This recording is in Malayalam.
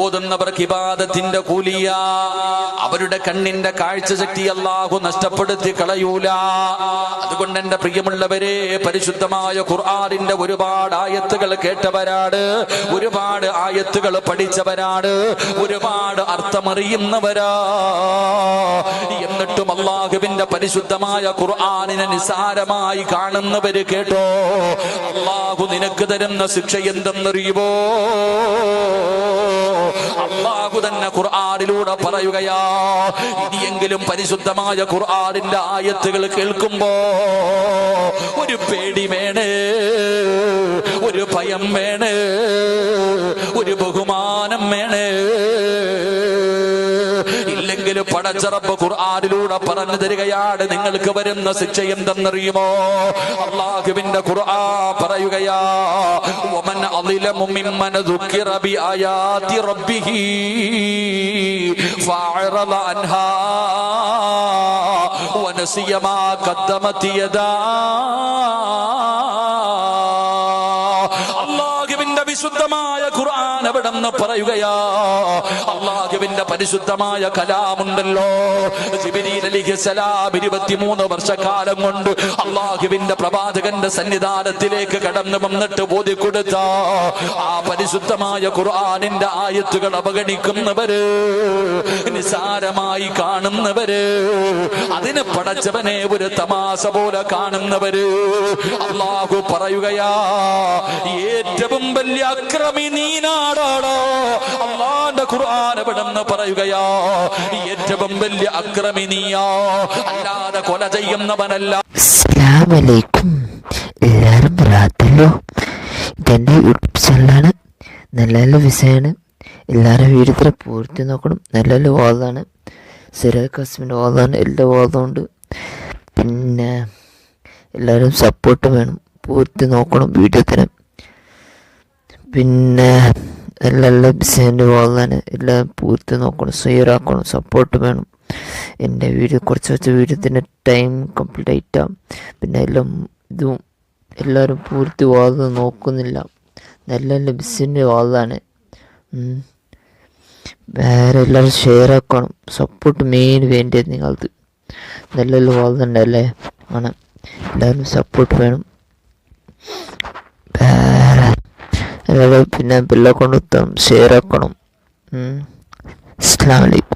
ഓതുന്നവർക്ക് ഇബാദത്തിന്റെ കൂലിയ. അവരുടെ കണ്ണിന്റെ കാഴ്ച ശക്തി അല്ലാഹു നഷ്ടപ്പെടുത്തി കളയൂല. അതുകൊണ്ട് എന്റെ പ്രിയമുള്ളവരെ, പരിശുദ്ധമായ ഖുർആനിന്റെ ഒരുപാട് ആയത്തുകൾ കേട്ടവരാണ്, ഒരുപാട് ആയത്തുകൾ പഠിച്ചവരാണ്, ഒരുപാട് അർത്ഥമറിയുന്നവരാ. എന്നിട്ടും അല്ലാഹുവിന്റെ പരിശുദ്ധമായ ഖുർആനിനെ നിസാരമായി കാണുന്നവര് കേട്ടോ, അല്ലാഹു നിനക്ക് തരുന്ന ശിക്ഷ എന്തെന്നറിയുമോ? അല്ലാഹു തന്നെ ഖുർആനിലൂടെ പറയുകയാ, ഇനിയെങ്കിലും പരിശുദ്ധമായ ഖുർആനിന്റെ ആയത്തുകൾ കേൾക്കുമ്പോ ഒരു പേടി വേണേ, ഒരു ഭയം വേണേ, ഒരു ബഹുമാനം വേണേ. ഇല്ലെങ്കിൽ പടച്ച റബ്ബ് ഖുർആനിലൂടെ പറഞ്ഞു തരികയാണ്, നിങ്ങൾക്ക് വരുന്ന ശിക്ഷ എന്തെന്നറിയുമോ? അല്ലാഹുവിന്റെ ഖുർആൻ പറയുകയാ, വമൻ അളിലമു മിമ്മൻ ദുക്കിറ ബിആയാതി റബ്ബിഹി ഫഅറദ അൻഹാ വനസിയ മാ ഖദ്ദമത് യദാ. അല്ലാഹുവിന്റെ വിശുദ്ധമായ ഖുർആൻ എവിടെന്ന് പറയുകയാ, അല്ലാഹുവിന്റെ പരിശുദ്ധമായ കലാമുണ്ടല്ലോ, ജിബ്രീൽ അലൈഹിസ്സലാം 23 വർഷക്കാലം കൊണ്ട് അല്ലാഹുവിന്റെ പ്രവാചകന്റെ സന്നിധാനത്തിലേക്ക് കടന്നു വന്നിട്ട് ബോധിക്കൊടുത്ത ആ പരിശുദ്ധമായ ഖുർആനിന്റെ ആയത്തുകൾ അവഗണിക്കുന്നവര്, നിസാരമായി കാണുന്നവര്, അതിന് പടച്ചവനെ ഒരു തമാശ പോലെ കാണുന്നവര്, അല്ലാഹു പറയുകയാ, ഏറ്റവും വലിയ അക്രമി നീനാടാടോ. അല്ലാഹുവിന്റെ ഖുർആൻ എവിടെന്ന് പറയുകയാ, ഏറ്റവും വലിയ അക്രമി നീയാ, അല്ലാതെ കൊല ചെയ്യുന്നവനല്ല. അസ്സലാമു അലൈക്കും. എല്ലാവരും പ്രാർത്ഥല്ലോ. ഇതെൻ്റെ യൂട്യൂബ് ചാനലാണ്. നല്ല നല്ല വിഷയമാണ്. എല്ലാവരും വീഡിയോ പൂർത്തി നോക്കണം. നല്ല നല്ല വാദമാണ്. സിറാജ് ഖാസിമിൻ്റെ വാദമാണ്. എല്ലാ വാദമുണ്ട്. പിന്നെ എല്ലാവരും സപ്പോർട്ട് വേണം. പൂർത്തി നോക്കണം വീഡിയോ തരാം. പിന്നെ നല്ല നല്ല വിഷയൻ്റെ വാദമാണ്. എല്ലാം പൂർത്തി നോക്കണം, ഷെയറാക്കണം, സപ്പോർട്ട് വേണം. എൻ്റെ വീഡിയോ കുറച്ച് വീഡിയോത്തിൻ്റെ ടൈം കംപ്ലീറ്റ് ആയിട്ടാണ്. പിന്നെ എല്ലാം ഇതും എല്ലാവരും പൂർത്തി വാദം നോക്കുന്നില്ല. നല്ല നല്ല ബിസിൻ്റെ വാദമാണ്. വേറെ എല്ലാവരും ഷെയറാക്കണം. സപ്പോർട്ട് മെയിൻ വേണ്ടത് നിങ്ങൾക്ക്. നല്ല നല്ല വാദം ഉണ്ടല്ലേ ആണ്. എല്ലാവരും സപ്പോർട്ട് വേണം. വേറെ പിന്നെ ബെല്ലൈക്കൺ ഷെയറാക്കണം. അസ്സലാമു അലൈക്കും.